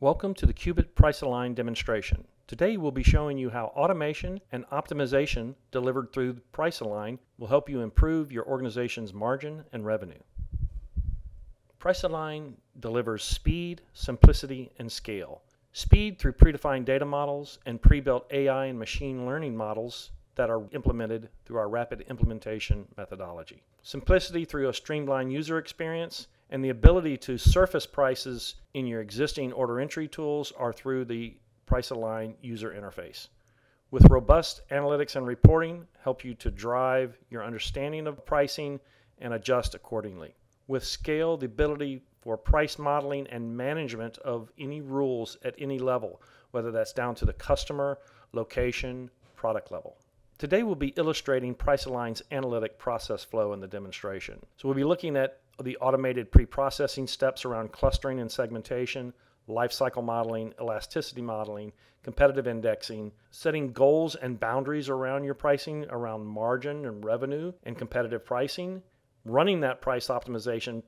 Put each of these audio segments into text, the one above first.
Welcome to the QueBIT PriceAlign demonstration. Today we'll be showing you how automation and optimization delivered through PriceAlign will help you improve your organization's margin and revenue. PriceAlign delivers speed, simplicity, and scale. Speed through predefined data models and pre-built AI and machine learning models that are implemented through our rapid implementation methodology. Simplicity through a streamlined user experience, and the ability to surface prices in your existing order entry tools or through the PriceAlign user interface. With robust analytics and reporting, help you to drive your understanding of pricing and adjust accordingly. With scale, the ability for price modeling and management of any rules at any level, whether that's down to the customer, location, product level. Today we'll be illustrating PriceAlign's analytic process flow in the demonstration. So we'll be looking at the automated pre-processing steps around clustering and segmentation, lifecycle modeling, elasticity modeling, competitive indexing, setting goals and boundaries around your pricing, around margin and revenue and competitive pricing, running that price optimization,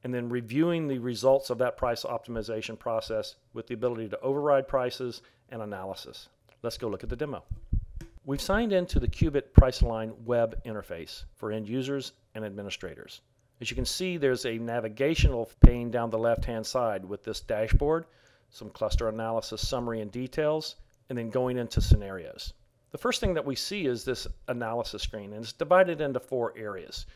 and then reviewing the results of that price optimization process with the ability to override prices and analysis. Let's go look at the demo. We've signed into the QueBIT PriceAlign web interface for end users and administrators. As you can see, there's a navigational pane down the left-hand side with this dashboard, some cluster analysis summary and details, and then going into scenarios. The first thing that we see is this analysis screen, and it's divided into 4 areas.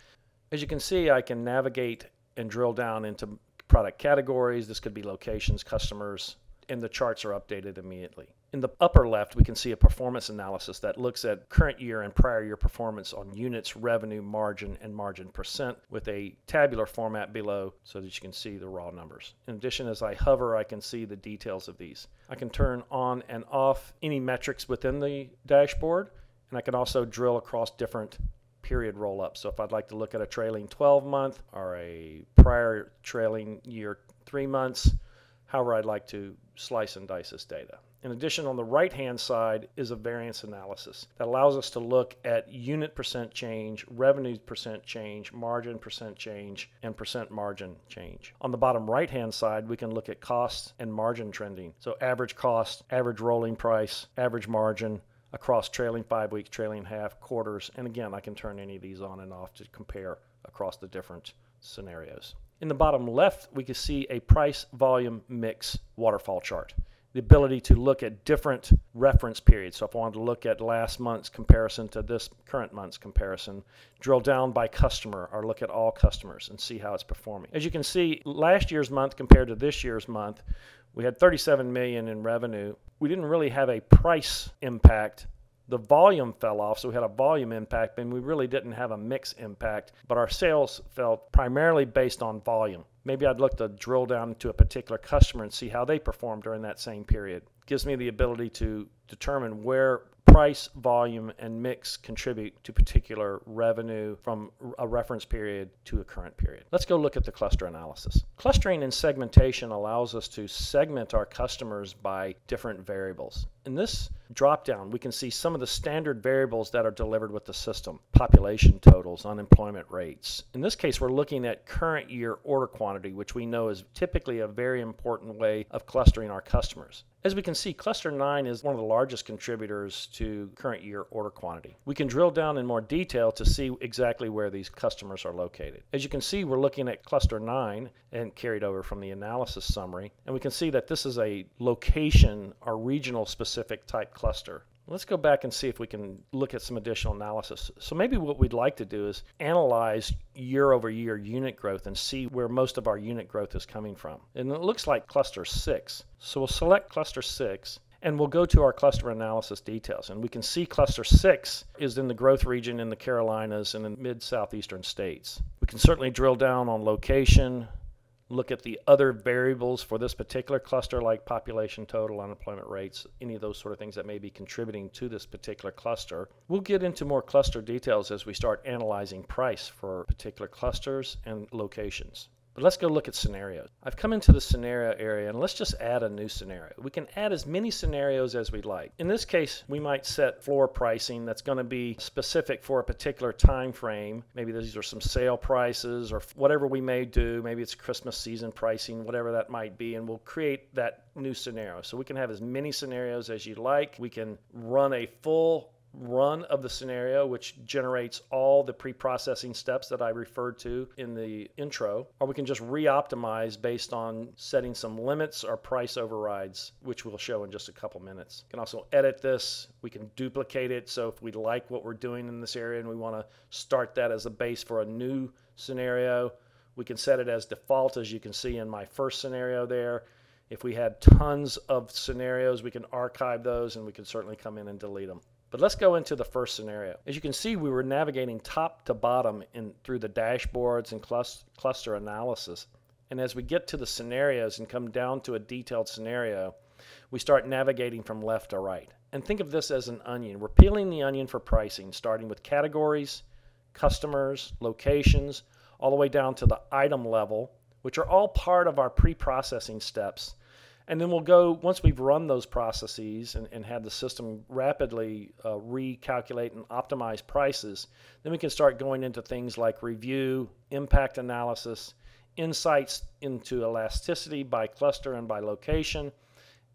As you can see, I can navigate and drill down into product categories. This could be locations, customers, and the charts are updated immediately. In the upper left, we can see a performance analysis that looks at current year and prior year performance on units, revenue, margin, and margin percent with a tabular format below so that you can see the raw numbers. In addition, as I hover, I can see the details of these. I can turn on and off any metrics within the dashboard, and I can also drill across different period roll-ups. So if I'd like to look at a trailing 12-month or a prior trailing year 3 months, however I'd like to slice and dice this data. In addition, on the right-hand side is a variance analysis that allows us to look at unit percent change, revenue percent change, margin percent change, and percent margin change. On the bottom right-hand side, we can look at cost and margin trending. So average cost, average rolling price, average margin across trailing 5 weeks, trailing half, quarters, and again, I can turn any of these on and off to compare across the different scenarios. In the bottom left, we can see a price volume mix waterfall chart. The ability to look at different reference periods. So if I wanted to look at last month's comparison to this current month's comparison, drill down by customer or look at all customers and see how it's performing. As you can see, last year's month compared to this year's month, we had 37 million in revenue. We didn't really have a price impact. The volume fell off, so we had a volume impact, and we really didn't have a mix impact, but our sales fell primarily based on volume. Maybe I'd look to drill down into a particular customer and see how they performed during that same period. It gives me the ability to determine where price, volume, and mix contribute to particular revenue from a reference period to a current period. Let's go look at the cluster analysis. Clustering and segmentation allows us to segment our customers by different variables. In this drop-down, we can see some of the standard variables that are delivered with the system. Population totals, unemployment rates. In this case, we're looking at current year order quantity, which we know is typically a very important way of clustering our customers. As we can see, cluster 9 is one of the largest contributors to current year order quantity. We can drill down in more detail to see exactly where these customers are located. As you can see, we're looking at cluster 9 and carried over from the analysis summary, and we can see that this is a location or regional specific type cluster. Let's go back and see if we can look at some additional analysis. So maybe what we'd like to do is analyze year-over-year unit growth and see where most of our unit growth is coming from. And it looks like cluster 6. So we'll select cluster 6 and we'll go to our cluster analysis details. And we can see cluster 6 is in the growth region in the Carolinas and in mid-southeastern states. We can certainly drill down on location, look at the other variables for this particular cluster like population total, unemployment rates, any of those sort of things that may be contributing to this particular cluster. We'll get into more cluster details as we start analyzing price for particular clusters and locations. But let's go look at scenarios. I've come into the scenario area, and let's just add a new scenario. We can add as many scenarios as we'd like. In this case, we might set floor pricing that's going to be specific for a particular time frame. Maybe these are some sale prices or whatever we may do. Maybe it's Christmas season pricing, whatever that might be, and we'll create that new scenario. So we can have as many scenarios as you like. We can run a full run of the scenario, which generates all the pre-processing steps that I referred to in the intro, or we can just re-optimize based on setting some limits or price overrides, which we'll show in just a couple minutes. We can also edit this. We can duplicate it. So if we like what we're doing in this area and we want to start that as a base for a new scenario, we can set it as default, as you can see in my first scenario there. If we had tons of scenarios, we can archive those, and we can certainly come in and delete them. But let's go into the first scenario. As you can see, we were navigating top to bottom through the dashboards and cluster analysis. And as we get to the scenarios and come down to a detailed scenario, we start navigating from left to right. And think of this as an onion. We're peeling the onion for pricing, starting with categories, customers, locations, all the way down to the item level, which are all part of our pre-processing steps. And then we'll go, once we've run those processes and had the system rapidly recalculate and optimize prices, then we can start going into things like review, impact analysis, insights into elasticity by cluster and by location,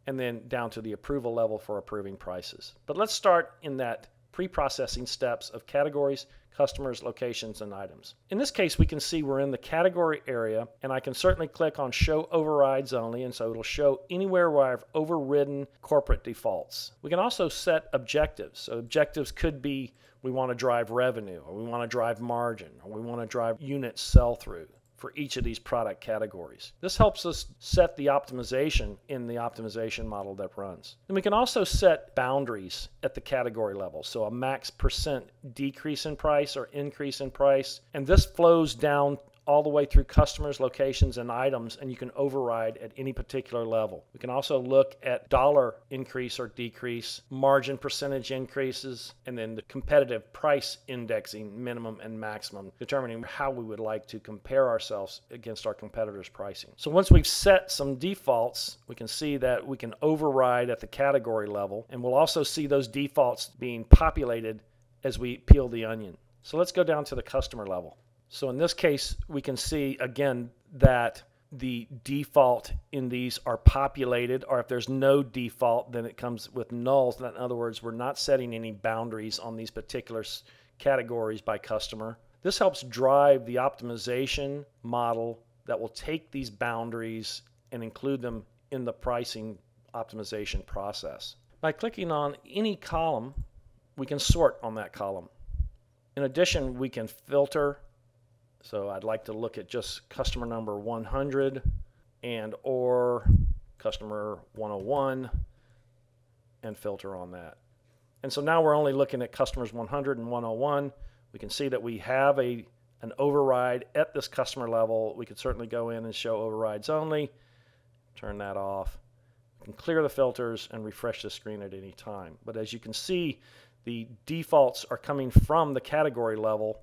and then down to the approval level for approving prices. But let's start in that pre-processing steps of categories, customers, locations, and items. In this case, we can see we're in the category area, and I can certainly click on Show Overrides Only, and so it'll show anywhere where I've overridden corporate defaults. We can also set objectives. So objectives could be we want to drive revenue, or we want to drive margin, or we want to drive unit sell-through for each of these product categories. This helps us set the optimization in the optimization model that runs. And we can also set boundaries at the category level. So a max % decrease in price or increase in price. And this flows down all the way through customers, locations, and items, and you can override at any particular level. We can also look at dollar increase or decrease, margin percentage increases, and then the competitive price indexing, minimum and maximum, determining how we would like to compare ourselves against our competitors' pricing. So once we've set some defaults, we can see that we can override at the category level, and we'll also see those defaults being populated as we peel the onion. So let's go down to the customer level. So in this case, we can see again that the default in these are populated, or if there's no default, then it comes with nulls. In other words, we're not setting any boundaries on these particular categories by customer. This helps drive the optimization model that will take these boundaries and include them in the pricing optimization process. By clicking on any column, we can sort on that column. In addition, we can filter. So I'd like to look at just customer number 100 and or customer 101 and filter on that. And so now we're only looking at customers 100 and 101. We can see that we have an override at this customer level. We could certainly go in and show overrides only, turn that off. We can clear the filters and refresh the screen at any time. But as you can see, the defaults are coming from the category level.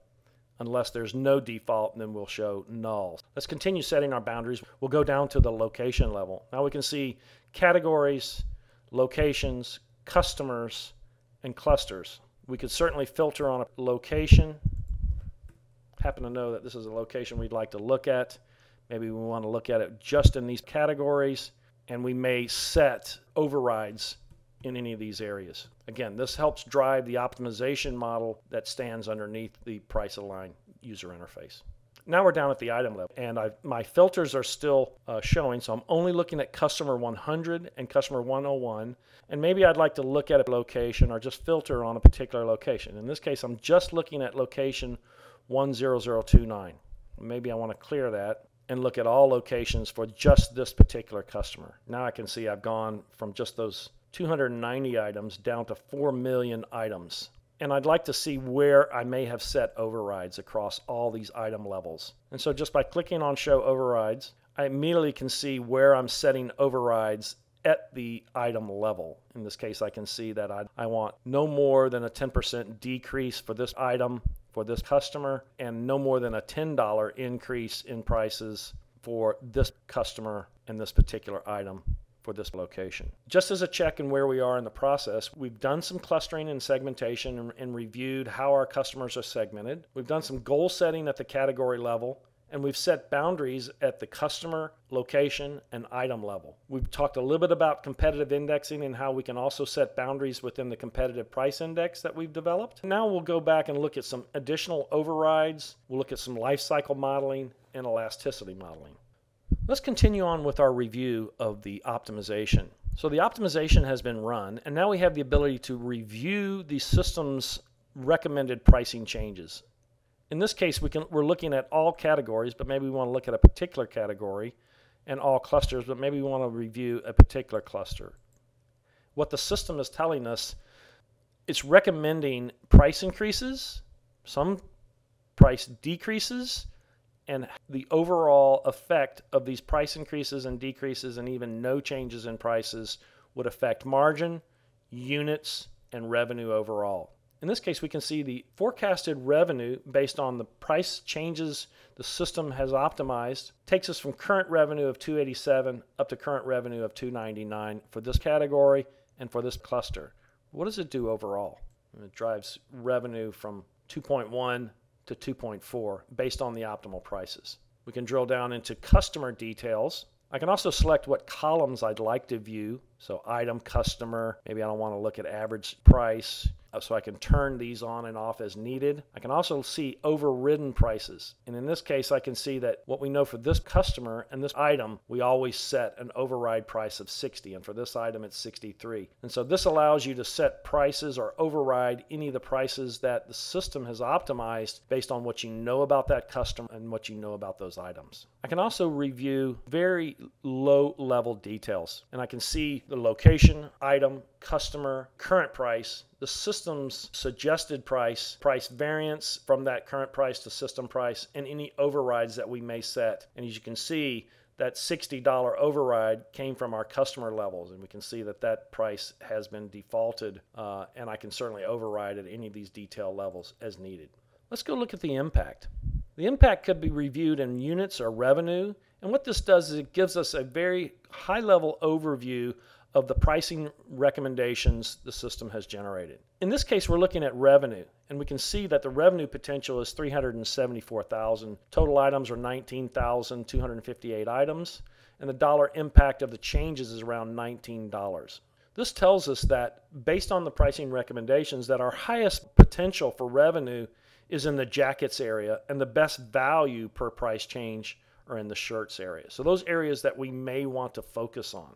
Unless there's no default, then we'll show null. Let's continue setting our boundaries. We'll go down to the location level. Now we can see categories, locations, customers, and clusters. We could certainly filter on a location. Happen to know that this is a location we'd like to look at. Maybe we want to look at it just in these categories, and we may set overrides in any of these areas. Again, this helps drive the optimization model that stands underneath the PriceAlign user interface. Now we're down at the item level, and my filters are still showing, so I'm only looking at customer 100 and customer 101, and maybe I'd like to look at a location or just filter on a particular location. In this case, I'm just looking at location 10029. Maybe I want to clear that and look at all locations for just this particular customer. Now I can see I've gone from just those 290 items down to 4 million items. And I'd like to see where I may have set overrides across all these item levels. And so just by clicking on Show Overrides, I immediately can see where I'm setting overrides at the item level. In this case, I can see that I want no more than a 10% decrease for this item for this customer, and no more than a $10 increase in prices for this customer and this particular item for this location. Just as a check in where we are in the process, we've done some clustering and segmentation and reviewed how our customers are segmented. We've done some goal setting at the category level, and we've set boundaries at the customer, location, and item level. We've talked a little bit about competitive indexing and how we can also set boundaries within the competitive price index that we've developed. Now we'll go back and look at some additional overrides. We'll look at some life cycle modeling and elasticity modeling. Let's continue on with our review of the optimization. So the optimization has been run, and now we have the ability to review the system's recommended pricing changes. In this case, we're looking at all categories, but maybe we want to look at a particular category, and all clusters, but maybe we want to review a particular cluster. What the system is telling us, it's recommending price increases, some price decreases, and the overall effect of these price increases and decreases and even no changes in prices would affect margin, units, and revenue overall. In this case, we can see the forecasted revenue based on the price changes the system has optimized takes us from current revenue of $287 up to current revenue of $299 for this category and for this cluster. What does it do overall? It drives revenue from 2.1 to 2.4 based on the optimal prices. We can drill down into customer details. I can also select what columns I'd like to view. So item, customer, maybe I don't want to look at average price. So I can turn these on and off as needed. I can also see overridden prices. And in this case, I can see that what we know for this customer and this item, we always set an override price of 60. And for this item, it's 63. And so this allows you to set prices or override any of the prices that the system has optimized based on what you know about that customer and what you know about those items. I can also review very low-level details. And I can see the location, item, customer, current price, the system's suggested price, price variance from that current price to system price, and any overrides that we may set. And as you can see, that $60 override came from our customer levels, and we can see that that price has been defaulted, and I can certainly override at any of these detail levels as needed. Let's go look at the impact. The impact could be reviewed in units or revenue, and what this does is it gives us a very high-level overview of the pricing recommendations the system has generated. In this case, we're looking at revenue, and we can see that the revenue potential is $374,000. Total items are 19,258 items, and the dollar impact of the changes is around $19. This tells us that, based on the pricing recommendations, that our highest potential for revenue is in the jackets area, and the best value per price change are in the shirts area. So those areas that we may want to focus on.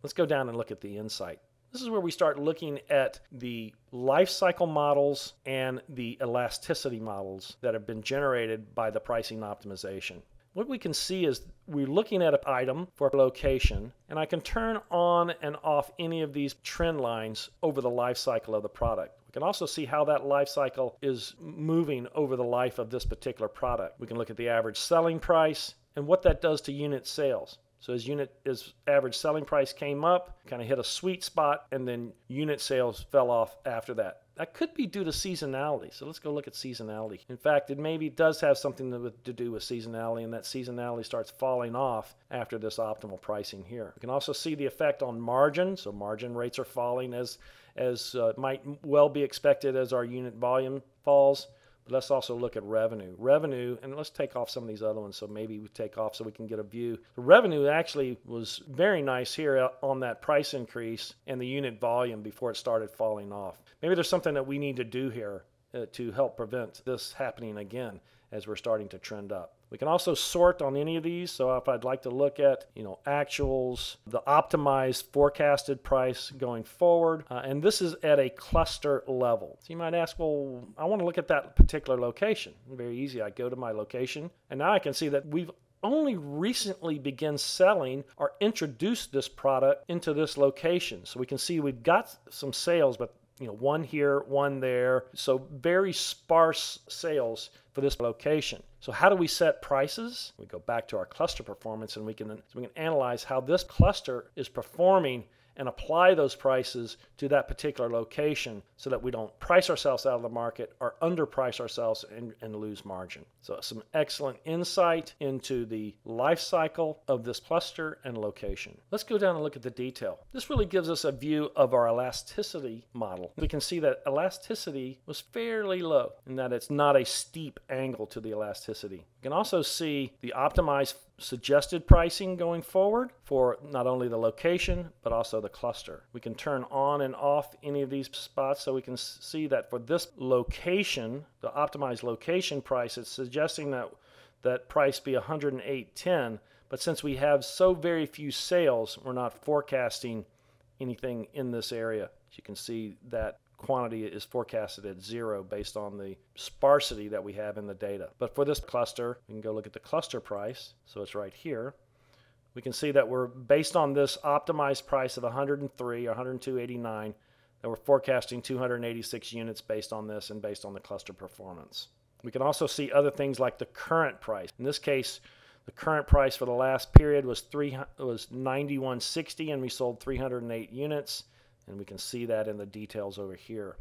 Let's go down and look at the insight. This is where we start looking at the life cycle models and the elasticity models that have been generated by the pricing optimization. What we can see is we're looking at an item for a location, and I can turn on and off any of these trend lines over the life cycle of the product. We can also see how that life cycle is moving over the life of this particular product. We can look at the average selling price and what that does to unit sales. So as average selling price came up, kind of hit a sweet spot, and then unit sales fell off after that. That could be due to seasonality. So let's go look at seasonality. In fact, it maybe does have something to do with seasonality, and that seasonality starts falling off after this optimal pricing here. We can also see the effect on margin. So margin rates are falling as might well be expected as our unit volume falls. But let's also look at revenue. Revenue, and let's take off some of these other ones, so maybe we take off so we can get a view. The revenue actually was very nice here on that price increase and the unit volume before it started falling off. Maybe there's something that we need to do here to help prevent this happening again as we're starting to trend up. We can also sort on any of these. So if I'd like to look at, actuals, the optimized forecasted price going forward, and this is at a cluster level. So you might ask, well, I want to look at that particular location. Very easy. I go to my location, and now I can see that we've only recently begun selling or introduced this product into this location. So we can see we've got some sales, but one here, one there. So very sparse sales for this location. So how do we set prices? We go back to our cluster performance, and we can analyze how this cluster is performing and apply those prices to that particular location so that we don't price ourselves out of the market or underprice ourselves and lose margin. So some excellent insight into the life cycle of this cluster and location. Let's go down and look at the detail. This really gives us a view of our elasticity model. We can see that elasticity was fairly low in that it's not a steep angle to the elasticity. You can also see the optimized suggested pricing going forward for not only the location but also the cluster. We can turn on and off any of these spots so we can see that for this location, the optimized location price, it's suggesting that price be 108.10, but since we have so very few sales, we're not forecasting anything in this area. As you can see, that quantity is forecasted at 0 based on the sparsity that we have in the data. But for this cluster, we can go look at the cluster price. So it's right here. We can see that we're based on this optimized price of 103 or 102.89, that we're forecasting 286 units based on this and based on the cluster performance. We can also see other things like the current price. In this case, the current price for the last period was 91.60 and we sold 308 units. And we can see that in the details over here.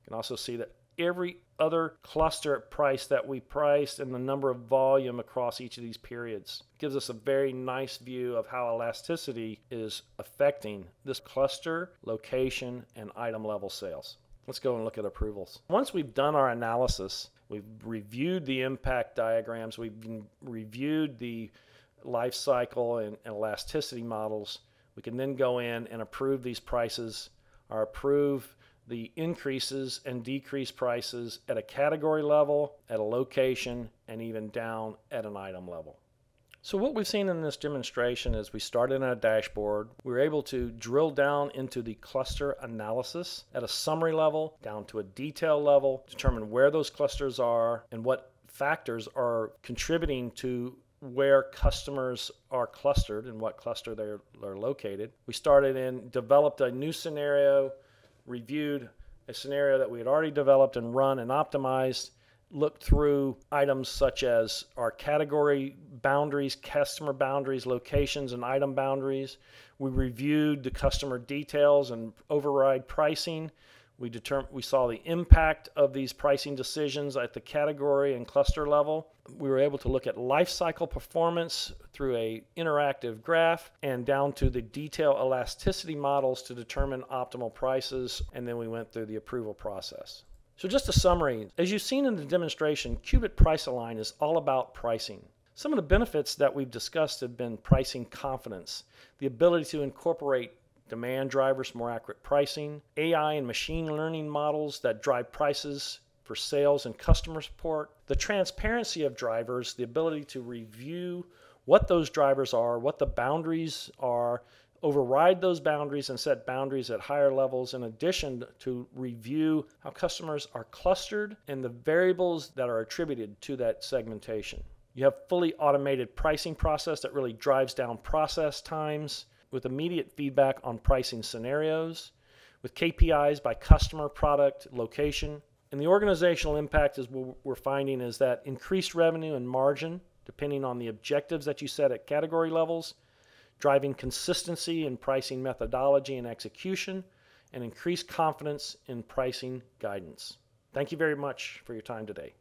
You can also see that every other cluster price that we priced and the number of volume across each of these periods gives us a very nice view of how elasticity is affecting this cluster, location, and item level sales. Let's go and look at approvals. Once we've done our analysis, we've reviewed the impact diagrams, we've reviewed the life cycle and elasticity models, we can then go in and approve these prices or approve the increases and decrease prices at a category level, at a location, and even down at an item level. So what we've seen in this demonstration is we started in a dashboard. We were able to drill down into the cluster analysis at a summary level, down to a detail level, determine where those clusters are and what factors are contributing to where customers are clustered and what cluster they're located. We developed a new scenario, reviewed a scenario that we had already developed and run and optimized, looked through items such as our category boundaries, customer boundaries, locations, and item boundaries. We reviewed the customer details and override pricing. We saw the impact of these pricing decisions at the category and cluster level. We were able to look at life cycle performance through an interactive graph and down to the detail elasticity models to determine optimal prices, and then we went through the approval process. So just a summary, as you've seen in the demonstration, QueBIT PriceAlign is all about pricing. Some of the benefits that we've discussed have been pricing confidence, the ability to incorporate demand drivers for more accurate pricing, AI and machine learning models that drive prices for sales and customer support, the transparency of drivers, the ability to review what those drivers are, what the boundaries are, override those boundaries and set boundaries at higher levels, in addition to review how customers are clustered and the variables that are attributed to that segmentation. You have fully automated pricing process that really drives down process times, with immediate feedback on pricing scenarios, with KPIs by customer, product, location. And the organizational impact is what we're finding is that increased revenue and margin, depending on the objectives that you set at category levels, driving consistency in pricing methodology and execution, and increased confidence in pricing guidance. Thank you very much for your time today.